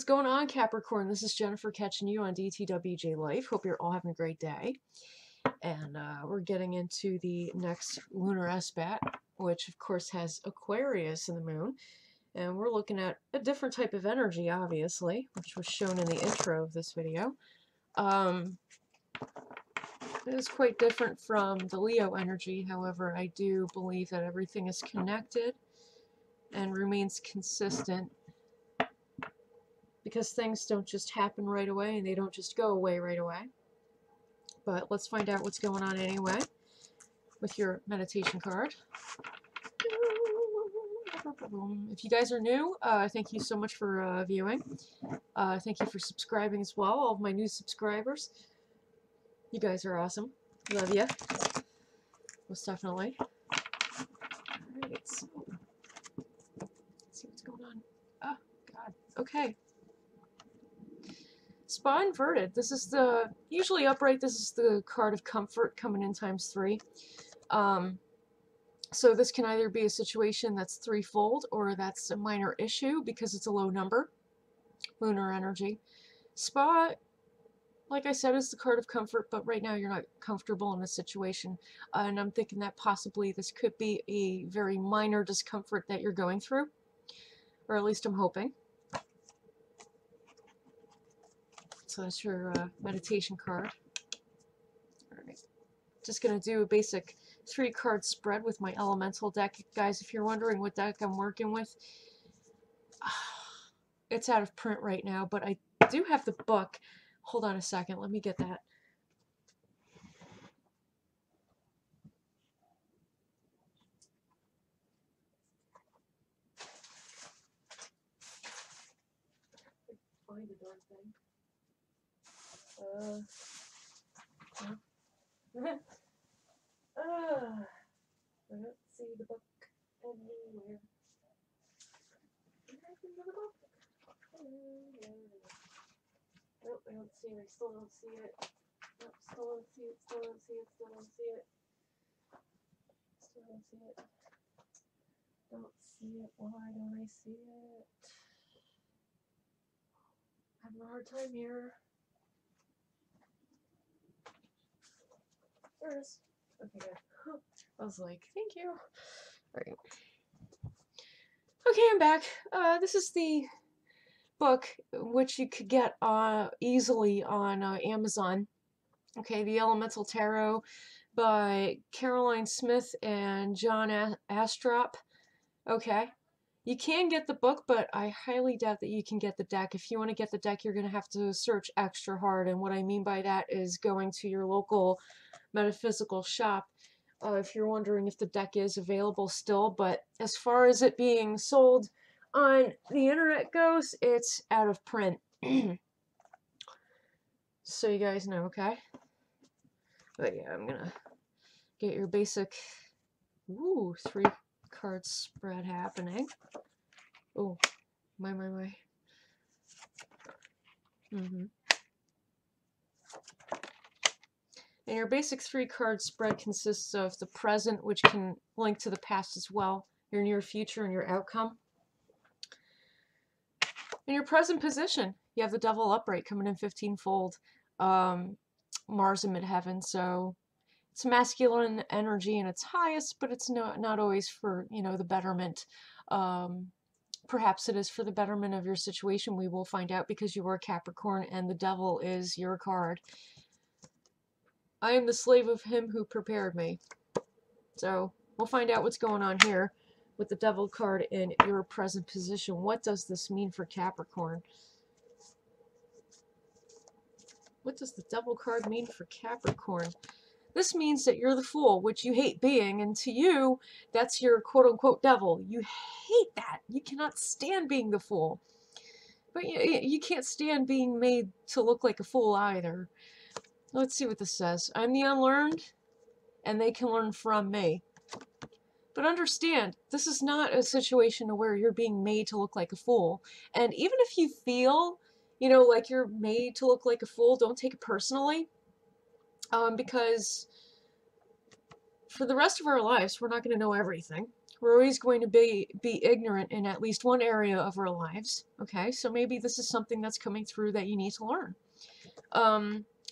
going on, Capricorn? This is Jennifer catching you on DTWJ Life. Hope you're all having a great day. And we're getting into the next lunar aspect, which of course has Aquarius in the moon. And we're looking at a different type of energy, obviously, which was shown in the intro of this video. It is quite different from the Leo energy. However, I do believe that everything is connected and remains consistent, because things don't just happen right away and they don't just go away right away. But let's find out what's going on anyway with your meditation card. If you guys are new, thank you so much for viewing. Thank you for subscribing as well, all of my new subscribers. You guys are awesome. Love ya. Most definitely. Alright, so let's see what's going on. Oh, God. Okay. Spa inverted. This is the, usually upright, this is the card of comfort coming in ×3. So this can either be a situation that's threefold, or that's a minor issue because it's a low number. Lunar energy. Spa, like I said, is the card of comfort, but right now you're not comfortable in a situation. And I'm thinking that possibly this could be a very minor discomfort that you're going through. Or at least I'm hoping. So that's your meditation card. Alright. Just going to do a basic 3-card spread with my elemental deck. Guys, if you're wondering what deck I'm working with, it's out of print right now, but I do have the book. Hold on a second, let me get that. Find the darn thing. I don't see the book anywhere. What happened to the book? Nope, I don't see it. I still don't see it. Nope, still don't see it. Still don't see it. Still don't see it. Still don't see it. Don't see it. Why don't I see it? I'm having a hard time here. There it is. Okay, good. I was like, thank you. Alright. Okay, I'm back. This is the book, which you could get easily on Amazon. Okay, The Elemental Tarot by Caroline Smith and John Astrop. Okay. You can get the book, but I highly doubt that you can get the deck. If you want to get the deck, you're going to have to search extra hard, and what I mean by that is going to your local metaphysical shop. If you're wondering if the deck is available still, but as far as it being sold on the internet goes, it's out of print. So you guys know, okay? But yeah, I'm gonna get your basic 3-card spread happening. Oh, my. And your basic 3-card spread consists of the present, which can link to the past as well, your near future, and your outcome. In your present position, you have the Devil upright coming in 15-fold, Mars in midheaven, so it's masculine energy in its highest, but it's not always for, the betterment. Perhaps it is for the betterment of your situation. We will find out, because you are Capricorn and the Devil is your card. I am the slave of him who prepared me. So we'll find out what's going on here with the Devil card in your present position. What does this mean for Capricorn? What does the Devil card mean for Capricorn? This means that you're the fool, which you hate being, and to you, that's your quote-unquote devil. You hate that. You cannot stand being the fool. But you can't stand being made to look like a fool either. Let's see what this says. I'm the unlearned, and they can learn from me. But understand, this is not a situation where you're being made to look like a fool. And even if you feel, like you're made to look like a fool, don't take it personally. Because for the rest of our lives, we're not going to know everything. We're always going to be ignorant in at least one area of our lives. Okay, so maybe this is something that's coming through that you need to learn.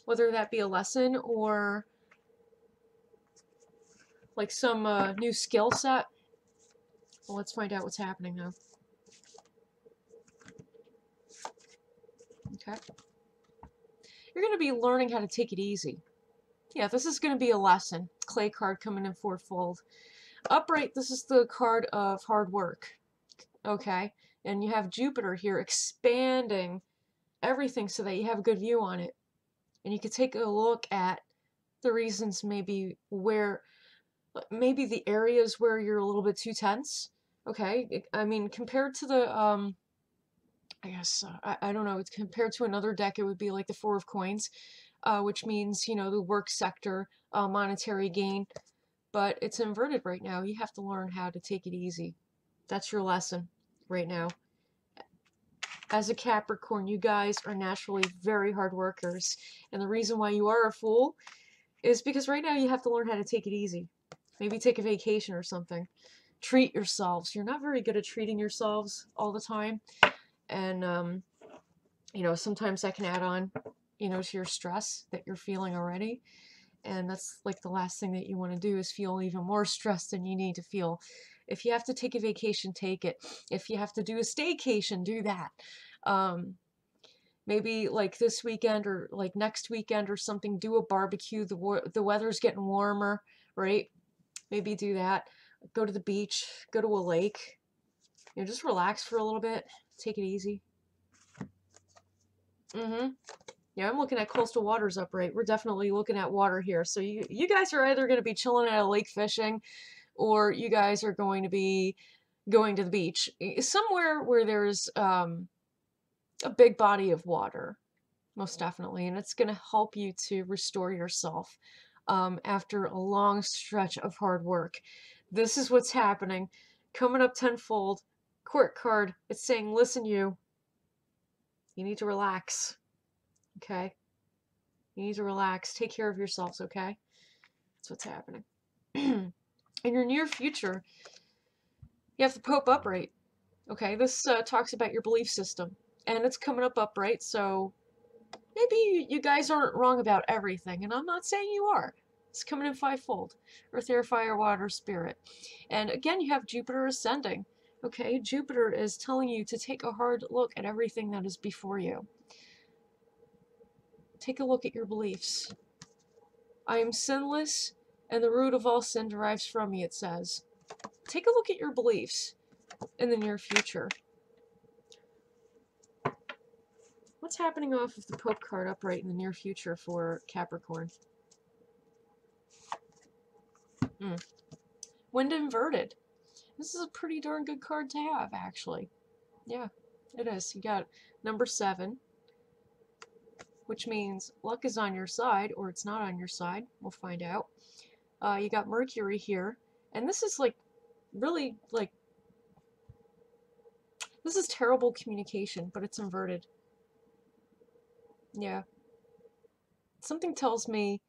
Whether that be a lesson or like some new skill set. Well, let's find out what's happening now. Okay. You're going to be learning how to take it easy. Yeah, this is going to be a lesson. Clay card coming in fourfold. Upright, this is the card of hard work. Okay. And you have Jupiter here expanding everything so that you have a good view on it. And you could take a look at the reasons maybe the areas where you're a little bit too tense. Okay. I mean, compared to the, I guess, I don't know, compared to another deck, it would be like the Four of Coins, which means, you know, the work sector, monetary gain. But it's inverted right now. You have to learn how to take it easy. That's your lesson right now. As a Capricorn, you guys are naturally very hard workers. And the reason why you are a fool is because right now you have to learn how to take it easy. Maybe take a vacation or something. Treat yourselves. You're not very good at treating yourselves all the time. And, you know, sometimes that can add on, you know, to your stress that you're feeling already. And that's like the last thing that you want to do is feel even more stressed than you need to feel. If you have to take a vacation, take it. If you have to do a staycation, do that. Maybe like this weekend or like next weekend or something, do a barbecue. The weather's getting warmer, right? Maybe do that. Go to the beach, go to a lake. You know, just relax for a little bit. Take it easy. Yeah, I'm looking at coastal waters upright. We're definitely looking at water here. So you guys are either going to be chilling at a lake fishing, or you guys are going to be going to the beach. Somewhere where there's a big body of water, most definitely. And it's going to help you to restore yourself after a long stretch of hard work. This is what's happening. Coming up tenfold. Court card. It's saying, listen, you need to relax. Okay? You need to relax. Take care of yourselves, okay? That's what's happening. In your near future, you have the Pope upright. Okay, this talks about your belief system. And it's coming up upright, so maybe you guys aren't wrong about everything. And I'm not saying you are. It's coming in fivefold. Earth, air, fire, water, spirit. And again, you have Jupiter ascending. Okay, Jupiter is telling you to take a hard look at everything that is before you. Take a look at your beliefs. I am sinless, and the root of all sin derives from me, it says. Take a look at your beliefs in the near future. What's happening off of the Pope card upright in the near future for Capricorn? Wind inverted. This is a pretty darn good card to have, actually. Yeah, it is. You got number 7, which means luck is on your side, or it's not on your side. We'll find out. You got Mercury here, and this is like really like this is terrible communication, but it's inverted. Yeah. Something tells me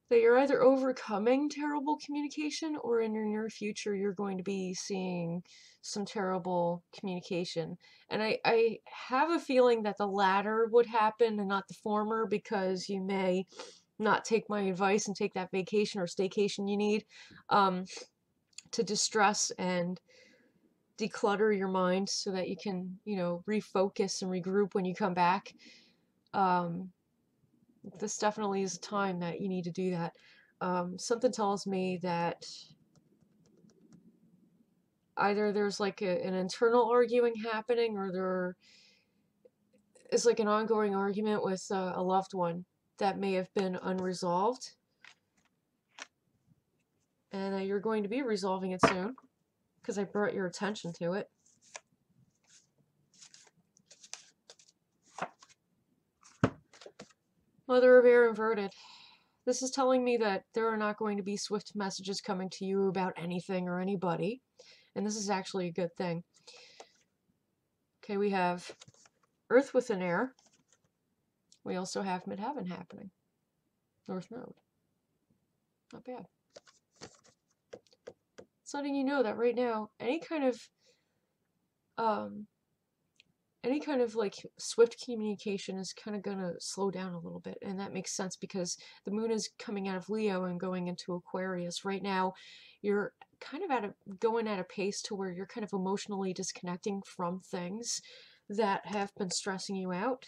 that you're either overcoming terrible communication, or in your near future you're going to be seeing some terrible communication. And I have a feeling that the latter would happen and not the former, because you may not take my advice and take that vacation or staycation you need to distress and declutter your mind so that you can, you know, refocus and regroup when you come back. This definitely is a time that you need to do that. Something tells me that either there's like an internal arguing happening, or there is like an ongoing argument with a loved one that may have been unresolved, and you're going to be resolving it soon because I brought your attention to it. Mother of Air inverted. This is telling me that there are not going to be swift messages coming to you about anything or anybody. And this is actually a good thing. Okay, we have Earth with an air. We also have midheaven happening. North node. Not bad. It's letting you know that right now, any kind of like swift communication is kind of gonna slow down a little bit, and that makes sense because the moon is coming out of Leo and going into Aquarius. Right now, you're kind of going at a pace to where you're kind of emotionally disconnecting from things that have been stressing you out,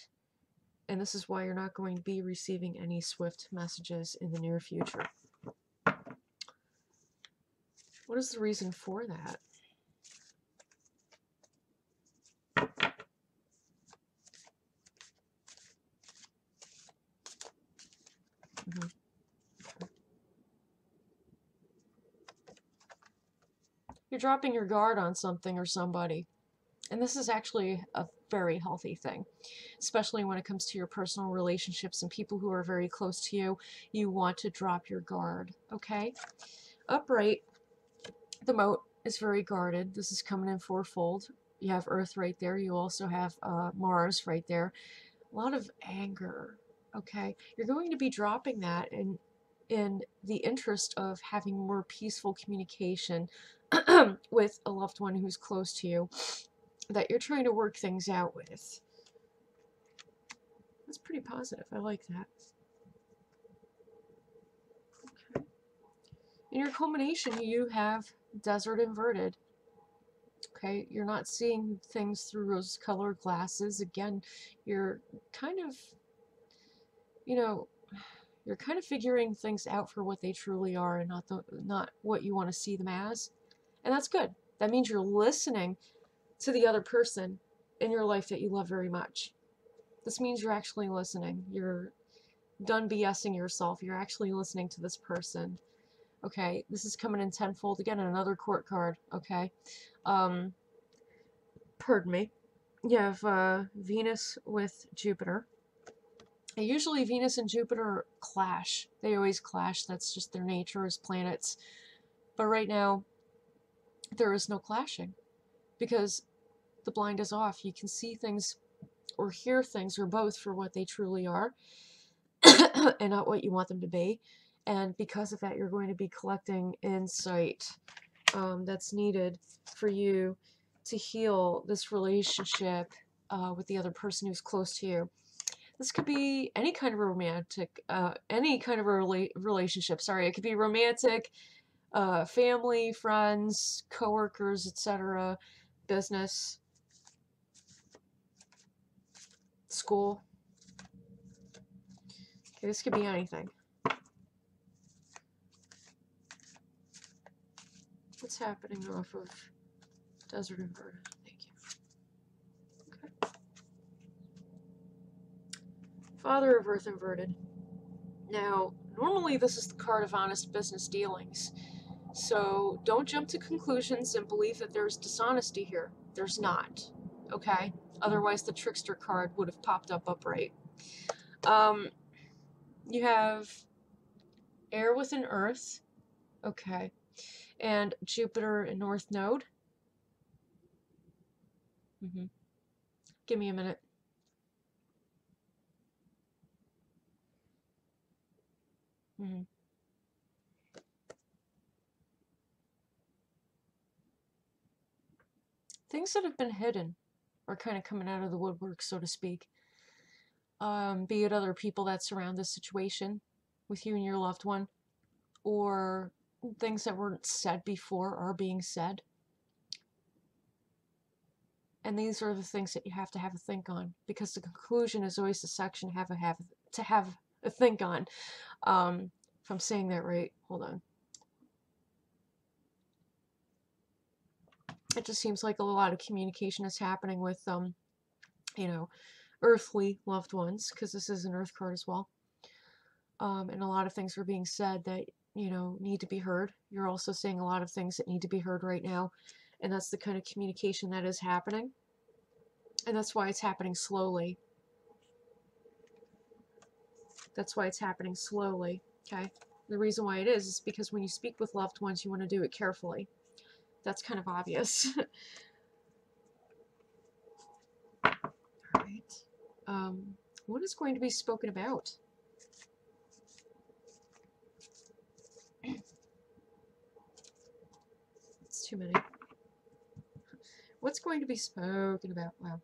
and this is why you're not going to be receiving any swift messages in the near future. What is the reason for that? You're dropping your guard on something or somebody. And this is actually a very healthy thing, especially when it comes to your personal relationships and people who are very close to you. You want to drop your guard, okay? Upright, the moat is very guarded. This is coming in fourfold. You have Earth right there. You also have Mars right there. A lot of anger, okay? You're going to be dropping that in the interest of having more peaceful communication with a loved one who's close to you, that you're trying to work things out with. That's pretty positive. I like that. Okay. In your culmination, you have desert inverted. Okay, you're not seeing things through rose-colored glasses. Again, you're kind of, you're kind of figuring things out for what they truly are and not what you want to see them as. And that's good. That means you're listening to the other person in your life that you love very much. This means you're actually listening. You're done BSing yourself. You're actually listening to this person. Okay, this is coming in tenfold. Again, another court card. Okay. Pardon me. You have Venus with Jupiter. And usually Venus and Jupiter clash. They always clash. That's just their nature as planets. But right now, there is no clashing because the blind is off. You can see things or hear things or both for what they truly are and not what you want them to be. And because of that, you're going to be collecting insight that's needed for you to heal this relationship with the other person who's close to you. This could be any kind of relationship. Sorry, it could be romantic, family, friends, coworkers, etc., business, school. Okay, this could be anything. What's happening off of desert inverted? Thank you. Okay. Father of Earth inverted. Now, normally this is the card of honest business dealings. So don't jump to conclusions and believe that there's dishonesty here. There's not. Okay? Otherwise the trickster card would have popped up upright. You have air within Earth. Okay. And Jupiter in North Node. Give me a minute. Things that have been hidden are kind of coming out of the woodwork, so to speak. Be it other people that surround this situation with you and your loved one, or things that weren't said before are being said. And these are the things that you have to think on, because the conclusion is always the section to have a think on. If I'm saying that right, hold on. It just seems like a lot of communication is happening with earthly loved ones, because this is an Earth card as well. And a lot of things are being said that need to be heard. You're also saying a lot of things that need to be heard right now, and that's the kind of communication that is happening, and that's why it's happening slowly. That's why it's happening slowly. Okay, the reason why it is because when you speak with loved ones, you want to do it carefully. That's kind of obvious. Alright. What is going to be spoken about? too many. What's going to be spoken about? Wow.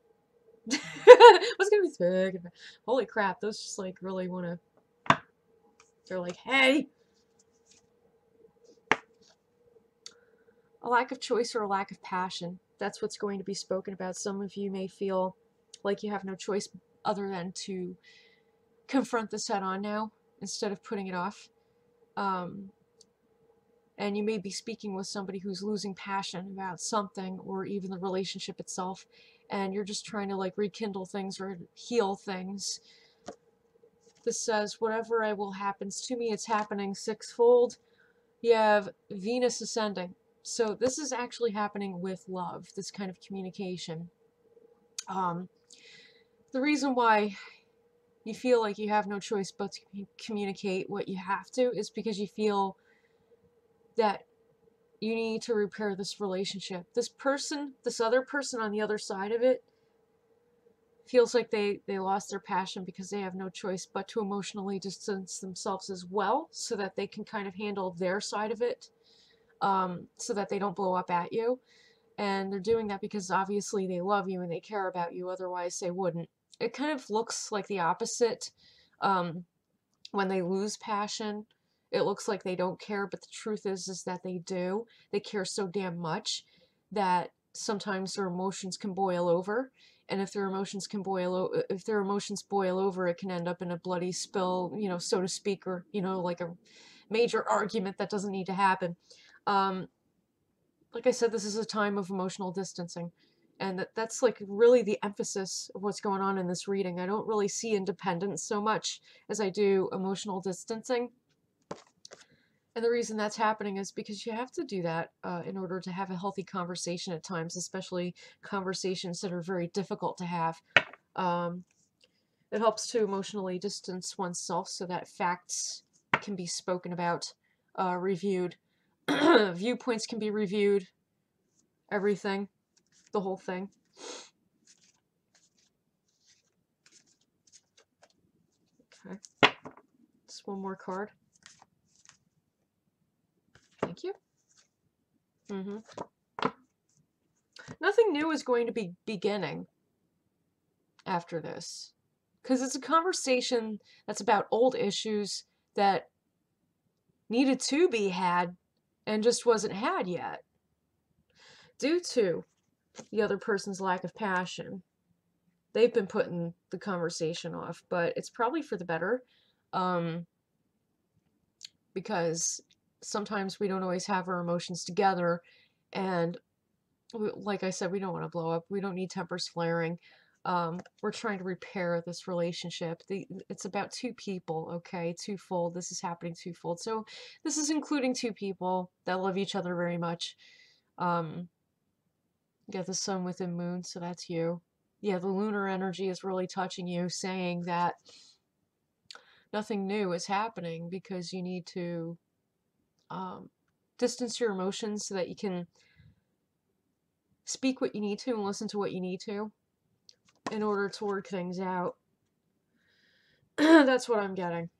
What's going to be spoken about? Holy crap, those just like really want to... They're like, hey! A lack of choice or a lack of passion. That's what's going to be spoken about. Some of you may feel like you have no choice other than to confront this head on now instead of putting it off. And you may be speaking with somebody who's losing passion about something or even the relationship itself, and you're just trying to like rekindle things or heal things. This says, whatever I will happens to me, it's happening sixfold. You have Venus ascending. So this is actually happening with love, this kind of communication. The reason why you feel like you have no choice but to communicate what you have to is because you feel that you need to repair this relationship. This person, this other person on the other side of it, feels like they lost their passion because they have no choice but to emotionally distance themselves as well so that they can kind of handle their side of it, so that they don't blow up at you. And they're doing that because obviously they love you and they care about you, otherwise they wouldn't. It kind of looks like the opposite. When they lose passion, it looks like they don't care, but the truth is that they do. They care so damn much that sometimes their emotions can boil over, and if their emotions boil over, it can end up in a bloody spill, you know, so to speak, or, you know, like a major argument that doesn't need to happen. Like I said, this is a time of emotional distancing, and that's like really the emphasis of what's going on in this reading. I don't really see independence so much as I do emotional distancing. And the reason that's happening is because you have to do that in order to have a healthy conversation at times, especially conversations that are very difficult to have. It helps to emotionally distance oneself so that facts can be spoken about, reviewed. Viewpoints can be reviewed. Everything. The whole thing. Okay. Just one more card. Thank you. Nothing new is going to be beginning after this. Because it's a conversation that's about old issues that needed to be had and just wasn't had yet. Due to the other person's lack of passion. They've been putting the conversation off, but it's probably for the better. Because sometimes we don't always have our emotions together, and like I said, we don't want to blow up. We don't need tempers flaring. We're trying to repair this relationship. It's about two people, okay? Twofold. This is happening twofold. So this is including two people that love each other very much. You got the sun within moon, so that's you. Yeah, the lunar energy is really touching you, saying that nothing new is happening because you need to distance your emotions so that you can speak what you need to and listen to what you need to in order to work things out. That's what I'm getting.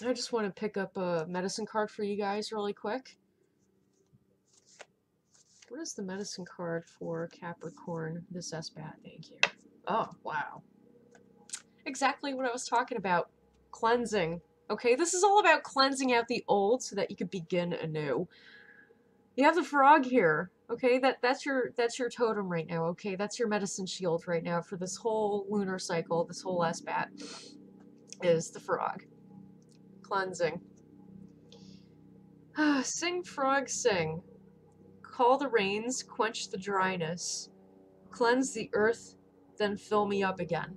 I just want to pick up a medicine card for you guys really quick. What is the medicine card for Capricorn? This SBAT, thank you. Oh, wow. Exactly what I was talking about. Cleansing. Okay, this is all about cleansing out the old so that you could begin anew. You have the frog here. Okay, that's your totem right now. Okay, that's your medicine shield right now for this whole lunar cycle, this whole SBAT, is the frog. Cleansing. Sing, frog, sing. Call the rains, quench the dryness. Cleanse the earth, then fill me up again.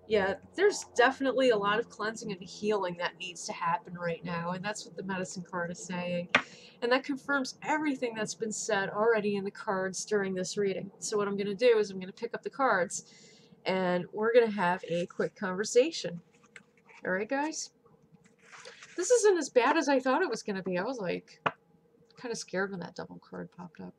Yeah, there's definitely a lot of cleansing and healing that needs to happen right now, and that's what the medicine card is saying. And that confirms everything that's been said already in the cards during this reading. So what I'm going to do is I'm going to pick up the cards, and we're going to have a quick conversation. Alright, guys? This isn't as bad as I thought it was going to be. I was, like, kind of scared when that double card popped up.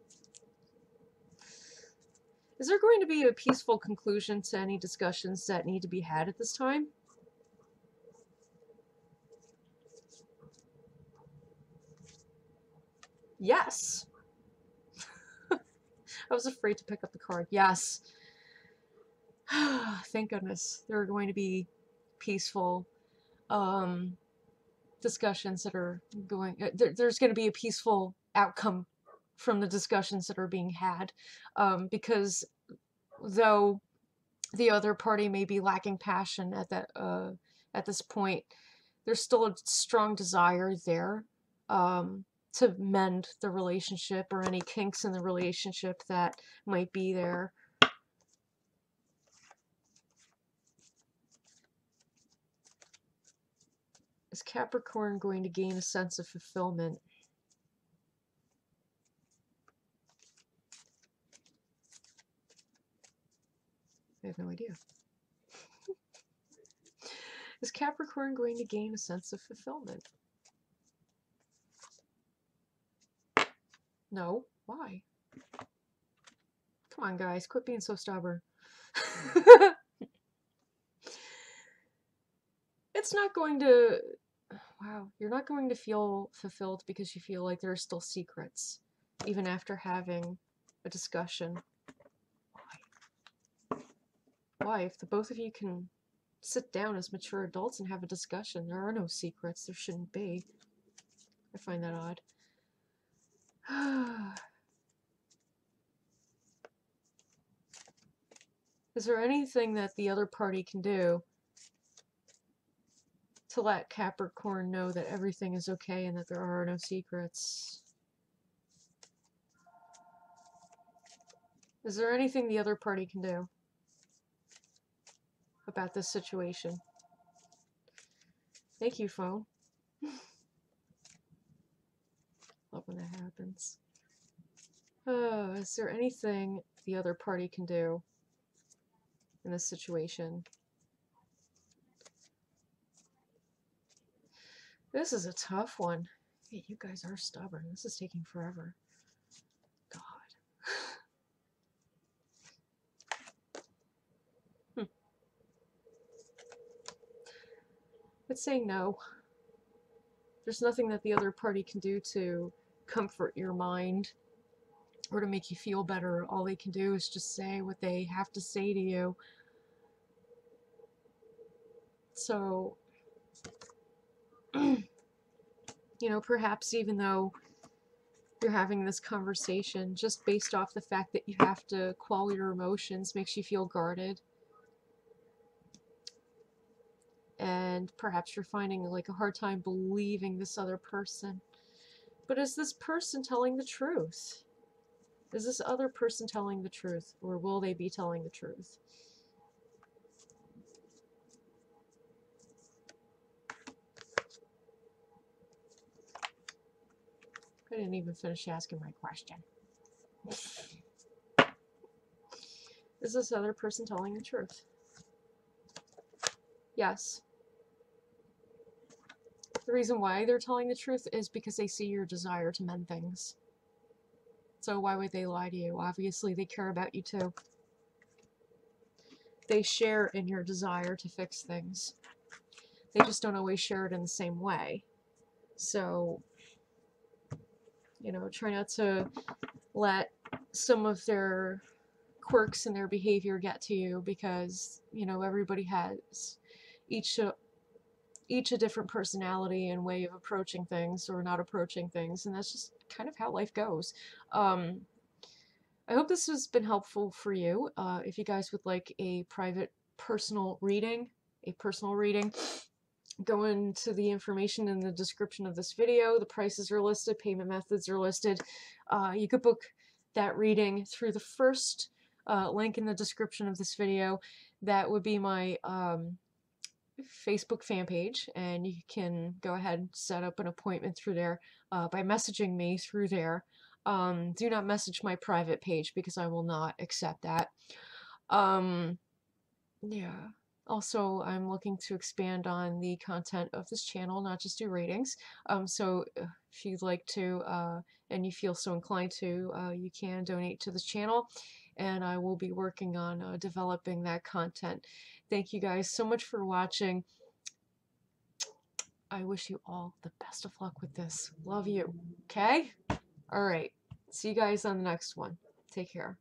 Is there going to be a peaceful conclusion to any discussions that need to be had at this time? Yes. I was afraid to pick up the card. Yes. Thank goodness. There are going to be peaceful discussions that are going... there's going to be a peaceful outcome from the discussions that are being had. Because though the other party may be lacking passion at this point, there's still a strong desire there to mend the relationship or any kinks in the relationship that might be there. Is Capricorn going to gain a sense of fulfillment? I have no idea. Is Capricorn going to gain a sense of fulfillment? No. Why? Come on, guys. Quit being so stubborn. It's not going to... Wow. You're not going to feel fulfilled because you feel like there are still secrets, even after having a discussion. Why? Why? If the both of you can sit down as mature adults and have a discussion, there are no secrets. There shouldn't be. I find that odd. Is there anything that the other party can do to let Capricorn know that everything is okay and that there are no secrets? Is there anything the other party can do about this situation? Thank you, phone. Love when that happens. Is there anything the other party can do in this situation? This is a tough one. Hey, you guys are stubborn. This is taking forever. God. It's saying no. There's nothing that the other party can do to comfort your mind or to make you feel better. All they can do is just say what they have to say to you. So, you know, perhaps even though you're having this conversation, just based off the fact that you have to quell your emotions makes you feel guarded. And perhaps you're finding like a hard time believing this other person. But is this person telling the truth? Is this other person telling the truth? Or will they be telling the truth? I didn't even finish asking my question. Is this other person telling the truth? Yes. The reason why they're telling the truth is because they see your desire to mend things. So why would they lie to you? Obviously, they care about you too. They share in your desire to fix things. They just don't always share it in the same way. So, you know, try not to let some of their quirks in their behavior get to you, because, you know, everybody has each a different personality and way of approaching things or not approaching things, and that's just kind of how life goes. I hope this has been helpful for you. If you guys would like a private personal reading, go into the information in the description of this video. The prices are listed, payment methods are listed. You could book that reading through the first link in the description of this video. That would be my Facebook fan page, and you can go ahead and set up an appointment through there by messaging me through there. Do not message my private page because I will not accept that. Yeah. Also, I'm looking to expand on the content of this channel, not just do ratings. So if you'd like to, and you feel so inclined to, you can donate to this channel, and I will be working on developing that content. Thank you guys so much for watching. I wish you all the best of luck with this. Love you. Okay? Alright. See you guys on the next one. Take care.